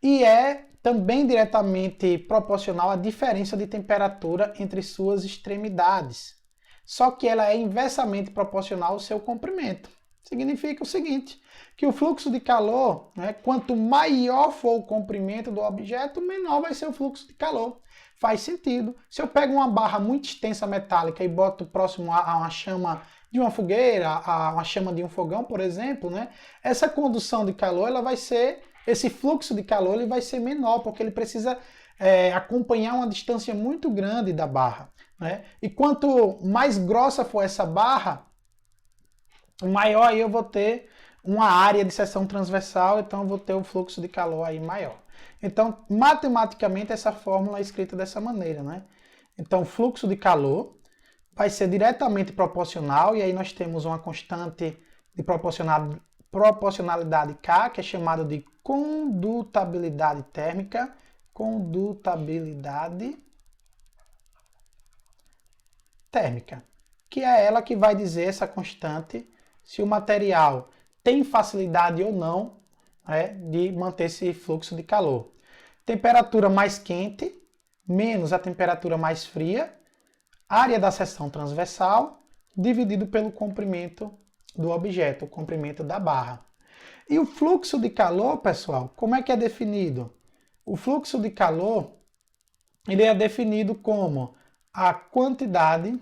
E é também diretamente proporcional à diferença de temperatura entre suas extremidades. Só que ela é inversamente proporcional ao seu comprimento. Significa o seguinte, que o fluxo de calor, né, quanto maior for o comprimento do objeto, menor vai ser o fluxo de calor. Faz sentido. Se eu pego uma barra muito extensa metálica e boto próximo a uma chama de uma fogueira, a uma chama de um fogão, por exemplo, né, essa condução de calor, ela vai ser, esse fluxo de calor ele vai ser menor, porque ele precisa acompanhar uma distância muito grande da barra, né? E quanto mais grossa for essa barra, maior aí eu vou ter uma área de seção transversal, então eu vou ter o fluxo de calor aí maior. Então, matematicamente, essa fórmula é escrita dessa maneira, né? Então, o fluxo de calor vai ser diretamente proporcional, e aí nós temos uma constante de proporcionalidade K, que é chamada de condutabilidade térmica, que é ela que vai dizer, essa constante, se o material tem facilidade ou não, né, de manter esse fluxo de calor. Temperatura mais quente, menos a temperatura mais fria, área da seção transversal, dividido pelo comprimento do objeto, o comprimento da barra. E o fluxo de calor, pessoal, como é que é definido? O fluxo de calor, ele é definido como a quantidade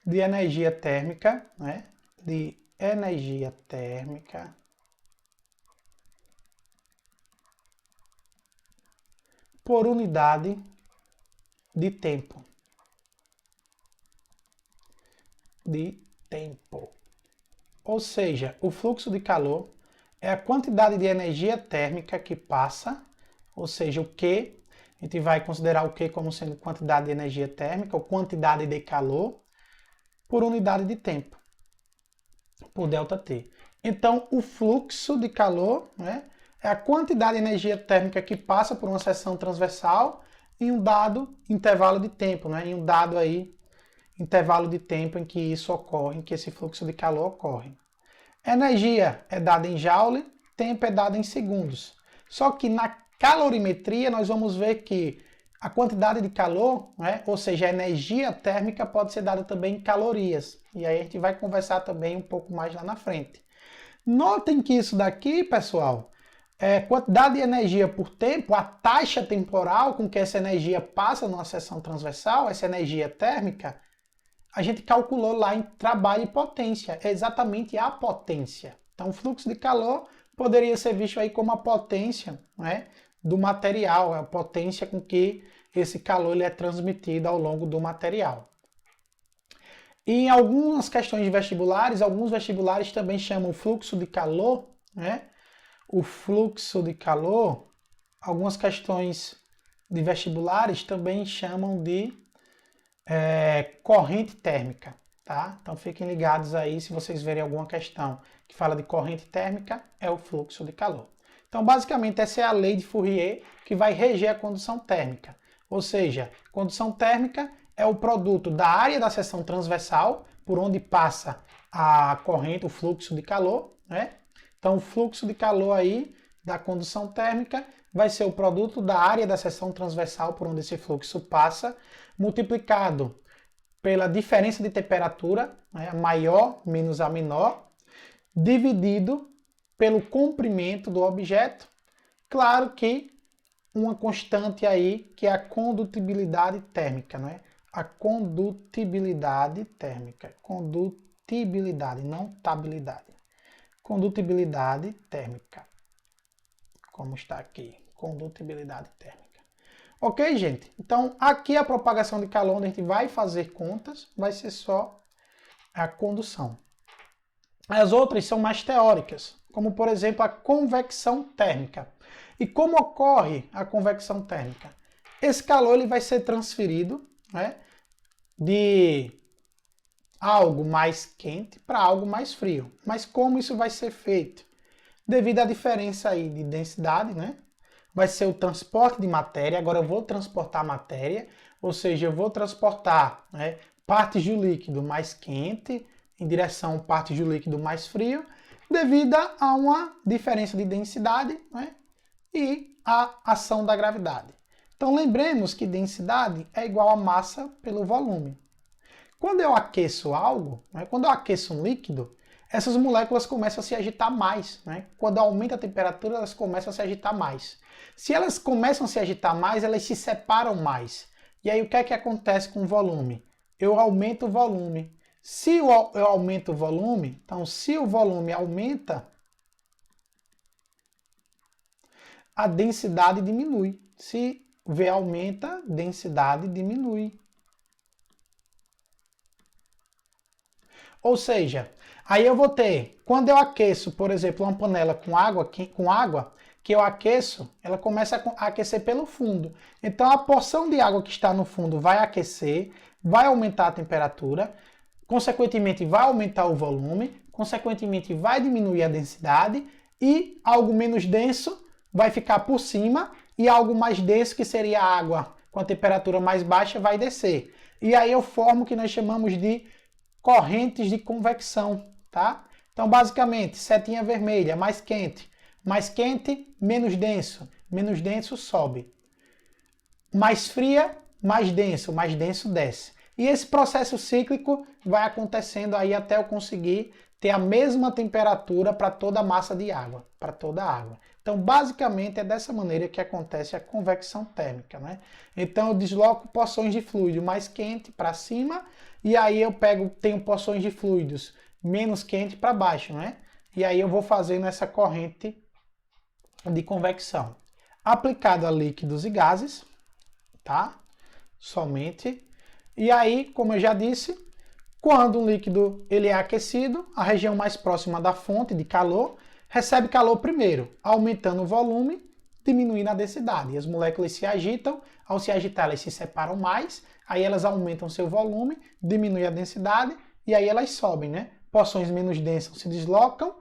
de energia térmica, né? De energia térmica por unidade de tempo. Ou seja, o fluxo de calor é a quantidade de energia térmica que passa, ou seja, o Q, a gente vai considerar o Q como sendo quantidade de energia térmica ou quantidade de calor por unidade de tempo, por ΔT. Então, o fluxo de calor, né, é a quantidade de energia térmica que passa por uma seção transversal em um dado intervalo de tempo, né, em um dado aí intervalo de tempo em que isso ocorre, em que esse fluxo de calor ocorre. Energia é dada em joule, tempo é dado em segundos. Só que na calorimetria nós vamos ver que a quantidade de calor, né, ou seja, a energia térmica pode ser dada também em calorias. E aí a gente vai conversar também um pouco mais lá na frente. Notem que isso daqui, pessoal, quantidade de energia por tempo, a taxa temporal com que essa energia passa numa seção transversal, essa energia térmica, a gente calculou lá em trabalho e potência, é exatamente a potência. Então o fluxo de calor poderia ser visto aí como a potência, né, do material, a potência com que esse calor ele é transmitido ao longo do material. E em algumas questões de vestibulares, alguns vestibulares também chamam o fluxo de calor, né, o fluxo de calor, algumas questões de vestibulares também chamam de corrente térmica, tá? Então fiquem ligados aí se vocês verem alguma questão que fala de corrente térmica, é o fluxo de calor. Então basicamente essa é a lei de Fourier que vai reger a condução térmica. Ou seja, condução térmica é o produto da área da seção transversal, por onde passa a corrente, o fluxo de calor, né? Então o fluxo de calor aí da condução térmica vai ser o produto da área da seção transversal por onde esse fluxo passa, multiplicado pela diferença de temperatura, né, a maior menos a menor, dividido pelo comprimento do objeto. Claro que uma constante aí, que é a condutibilidade térmica, não é? A condutibilidade térmica. Condutibilidade, não tabilidade. Condutibilidade térmica. Como está aqui. Condutibilidade térmica. Ok, gente? Então, aqui a propagação de calor, onde a gente vai fazer contas, vai ser só a condução. As outras são mais teóricas, como, por exemplo, a convecção térmica. E como ocorre a convecção térmica? Esse calor ele vai ser transferido, né, de algo mais quente para algo mais frio. Mas como isso vai ser feito? Devido à diferença aí de densidade, né? Vai ser o transporte de matéria. Agora eu vou transportar matéria, ou seja, eu vou transportar, né, partes do líquido mais quente em direção a partes do líquido mais frio, devido a uma diferença de densidade, né, e a ação da gravidade. Então lembremos que densidade é igual a massa pelo volume. Quando eu aqueço algo, né, quando eu aqueço um líquido, essas moléculas começam a se agitar mais, né? Quando aumenta a temperatura, elas começam a se agitar mais. Se elas começam a se agitar mais, elas se separam mais. E aí o que é que acontece com o volume? Eu aumento o volume. Se eu aumento o volume, então se o volume aumenta, a densidade diminui. Se V aumenta, densidade diminui. Ou seja, aí eu vou ter, quando eu aqueço, por exemplo, uma panela com água, que eu aqueço, ela começa a aquecer pelo fundo. Então a porção de água que está no fundo vai aquecer, vai aumentar a temperatura, consequentemente vai aumentar o volume, consequentemente vai diminuir a densidade e algo menos denso vai ficar por cima e algo mais denso, que seria a água com a temperatura mais baixa, vai descer. E aí eu formo o que nós chamamos de correntes de convecção, tá? Então, basicamente, setinha vermelha, mais quente, menos denso sobe. Mais fria, mais denso desce. E esse processo cíclico vai acontecendo aí até eu conseguir ter a mesma temperatura para toda a massa de água, para toda a água. Então, basicamente, é dessa maneira que acontece a convecção térmica, né? Então, eu desloco porções de fluido mais quente para cima e aí eu tenho porções de fluidos menos quente para baixo, né? E aí eu vou fazendo essa corrente de convecção. Aplicado a líquidos e gases, tá? Somente. E aí, como eu já disse, quando um líquido ele é aquecido, a região mais próxima da fonte de calor recebe calor primeiro, aumentando o volume, diminuindo a densidade. E as moléculas se agitam, ao se agitar elas se separam mais, aí elas aumentam seu volume, diminuem a densidade e aí elas sobem, né? Porções menos densas se deslocam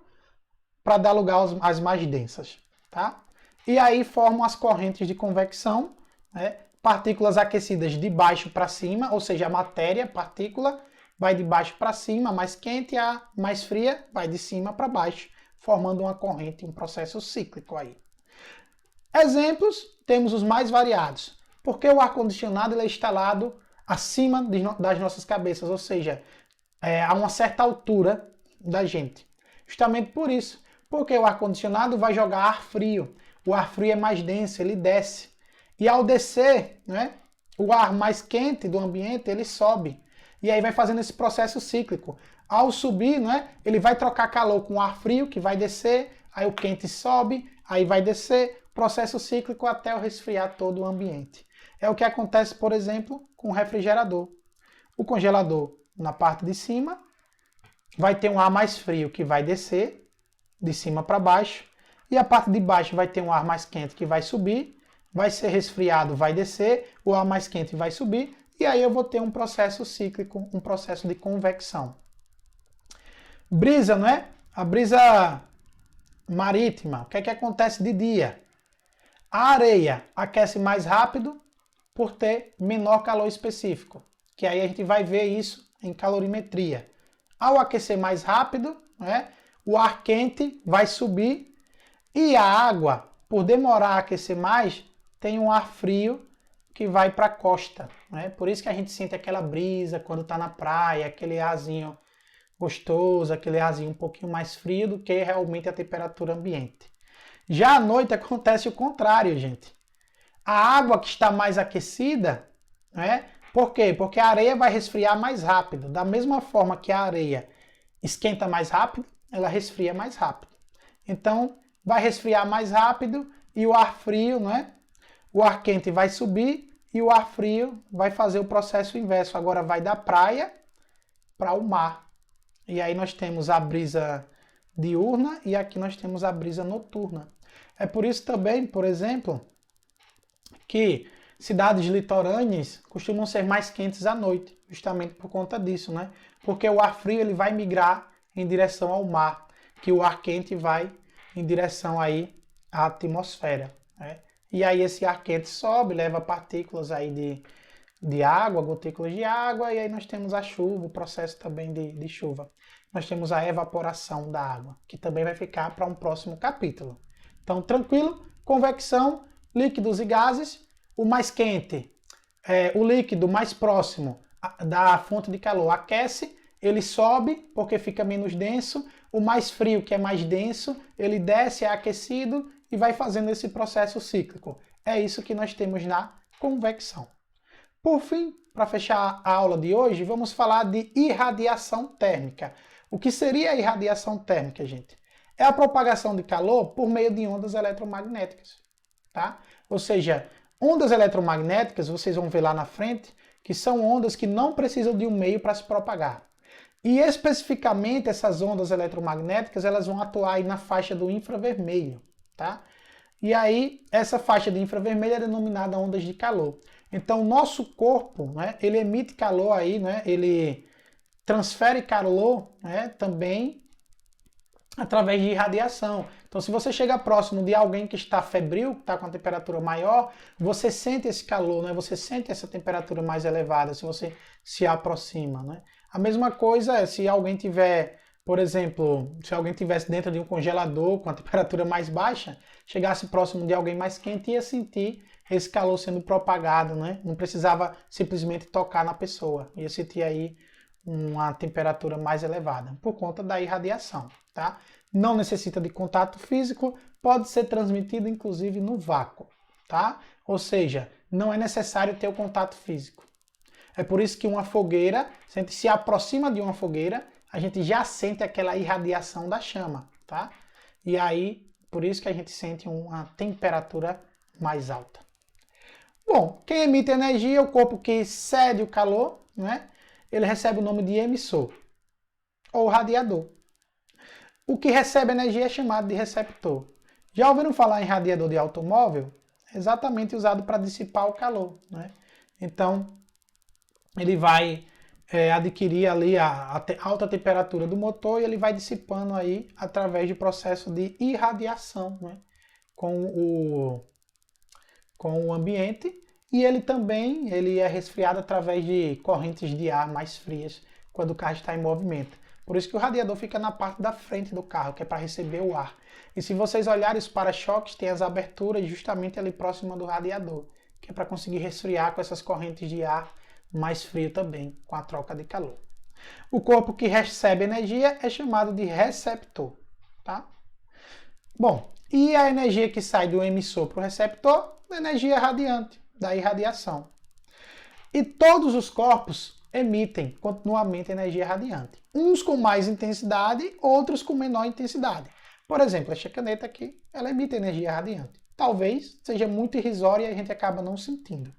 para dar lugar às mais densas, tá? E aí formam as correntes de convecção, né? Partículas aquecidas de baixo para cima, ou seja, a matéria, partícula, vai de baixo para cima, mais quente, e a mais fria vai de cima para baixo, formando uma corrente, um processo cíclico aí. Exemplos, temos os mais variados. Porque o ar-condicionado é instalado acima das nossas cabeças, ou seja, a uma certa altura da gente. Justamente por isso. Porque o ar-condicionado vai jogar ar frio. O ar frio é mais denso, ele desce. E ao descer, né, o ar mais quente do ambiente, ele sobe. E aí vai fazendo esse processo cíclico. Ao subir, né, ele vai trocar calor com o ar frio, que vai descer, aí o quente sobe, aí vai descer, processo cíclico até o resfriar todo o ambiente. É o que acontece, por exemplo, com o refrigerador. O congelador, na parte de cima, vai ter um ar mais frio que vai descer, de cima para baixo, e a parte de baixo vai ter um ar mais quente que vai subir, vai ser resfriado, vai descer, o ar mais quente vai subir, e aí eu vou ter um processo cíclico, um processo de convecção. Brisa, não é? A brisa marítima, o que é que acontece de dia? A areia aquece mais rápido por ter menor calor específico, que aí a gente vai ver isso em calorimetria. Ao aquecer mais rápido, né, o ar quente vai subir e a água, por demorar a aquecer mais, tem um ar frio que vai para a costa. Né? Por isso que a gente sente aquela brisa quando está na praia, aquele arzinho gostoso, aquele arzinho um pouquinho mais frio do que realmente a temperatura ambiente. Já à noite acontece o contrário, gente. A água que está mais aquecida, né? Por quê? Porque a areia vai resfriar mais rápido. Da mesma forma que a areia esquenta mais rápido, ela resfria mais rápido. Então, vai resfriar mais rápido e o ar frio, né? O ar quente vai subir e o ar frio vai fazer o processo inverso. Agora vai da praia para o mar. E aí nós temos a brisa diurna e aqui nós temos a brisa noturna. É por isso também, por exemplo, que cidades litorâneas costumam ser mais quentes à noite, justamente por conta disso, né? Porque o ar frio ele vai migrar em direção ao mar, que o ar quente vai em direção aí à atmosfera, né? E aí esse ar quente sobe, leva partículas aí de água, gotículas de água, e aí nós temos a chuva, o processo também de chuva. Nós temos a evaporação da água, que também vai ficar para um próximo capítulo. Então, tranquilo, convecção, líquidos e gases. O mais quente, o líquido mais próximo da fonte de calor aquece, ele sobe porque fica menos denso. O mais frio, que é mais denso, ele desce, é aquecido e vai fazendo esse processo cíclico. É isso que nós temos na convecção. Por fim, para fechar a aula de hoje, vamos falar de irradiação térmica. O que seria a irradiação térmica, gente? É a propagação de calor por meio de ondas eletromagnéticas, tá? Ou seja, ondas eletromagnéticas, vocês vão ver lá na frente, que são ondas que não precisam de um meio para se propagar. E especificamente essas ondas eletromagnéticas, elas vão atuar aí na faixa do infravermelho, tá? E aí, essa faixa de infravermelho é denominada ondas de calor. Então, o nosso corpo, né, ele emite calor aí, né, ele transfere calor, né, também através de irradiação. Então, se você chega próximo de alguém que está febril, que está com a temperatura maior, você sente esse calor, né, você sente essa temperatura mais elevada se você se aproxima, né? A mesma coisa é se alguém tiver, por exemplo, se alguém estivesse dentro de um congelador com a temperatura mais baixa, chegasse próximo de alguém mais quente, ia sentir esse calor sendo propagado, né? Não precisava simplesmente tocar na pessoa, ia sentir aí uma temperatura mais elevada, por conta da irradiação, tá? Não necessita de contato físico, pode ser transmitido inclusive no vácuo, tá? Ou seja, não é necessário ter o contato físico. É por isso que uma fogueira, se a gente se aproxima de uma fogueira, a gente já sente aquela irradiação da chama, tá? E aí, por isso que a gente sente uma temperatura mais alta. Bom, quem emite energia é o corpo que cede o calor, né? Ele recebe o nome de emissor, ou radiador. O que recebe energia é chamado de receptor. Já ouviram falar em radiador de automóvel? É exatamente usado para dissipar o calor, né? Então, ele vai adquirir ali a alta temperatura do motor e ele vai dissipando aí através de processo de irradiação, né? com o ambiente. E ele também é resfriado através de correntes de ar mais frias quando o carro está em movimento. Por isso que o radiador fica na parte da frente do carro, que é para receber o ar. E se vocês olharem, os para-choques têm as aberturas justamente ali próxima do radiador, que é para conseguir resfriar com essas correntes de ar mais frio também, com a troca de calor. O corpo que recebe energia é chamado de receptor, tá? Bom, e a energia que sai do emissor para o receptor? Energia radiante, da irradiação. E todos os corpos emitem continuamente energia radiante. Uns com mais intensidade, outros com menor intensidade. Por exemplo, esta caneta aqui, ela emite energia radiante. Talvez seja muito irrisória e a gente acaba não sentindo,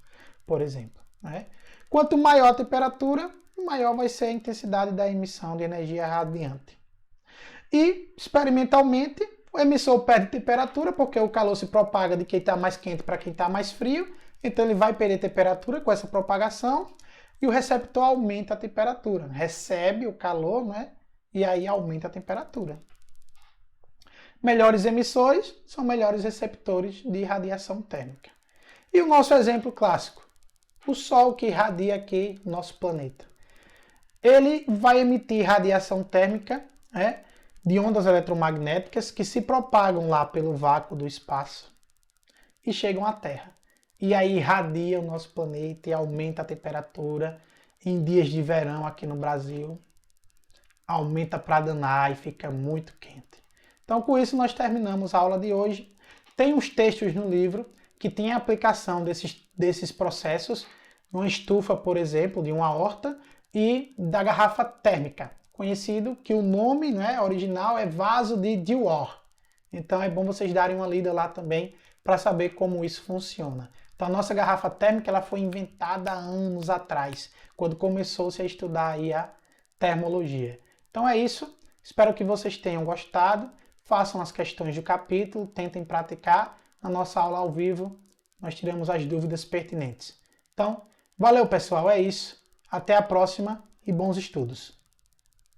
por exemplo, né? Quanto maior a temperatura, maior vai ser a intensidade da emissão de energia radiante. E, experimentalmente, o emissor perde temperatura porque o calor se propaga de quem está mais quente para quem está mais frio. Então ele vai perder temperatura com essa propagação e o receptor aumenta a temperatura. Recebe o calor, né? E aí aumenta a temperatura. Melhores emissores são melhores receptores de radiação térmica. E o nosso exemplo clássico, o Sol que irradia aqui o nosso planeta. Ele vai emitir radiação térmica, né, de ondas eletromagnéticas que se propagam lá pelo vácuo do espaço e chegam à Terra. E aí irradia o nosso planeta e aumenta a temperatura. Em dias de verão aqui no Brasil, aumenta para danar e fica muito quente. Então com isso nós terminamos a aula de hoje. Tem uns textos no livro que tem a aplicação desses processos, uma estufa, por exemplo, de uma horta e da garrafa térmica, conhecido que o nome, né, original é vaso de Dewar. Então é bom vocês darem uma lida lá também para saber como isso funciona. Então a nossa garrafa térmica ela foi inventada há anos atrás, quando começou-se a estudar aí a termologia. Então é isso, espero que vocês tenham gostado, façam as questões do capítulo, tentem praticar. Na nossa aula ao vivo nós tiramos as dúvidas pertinentes. Então, valeu pessoal, é isso, até a próxima e bons estudos!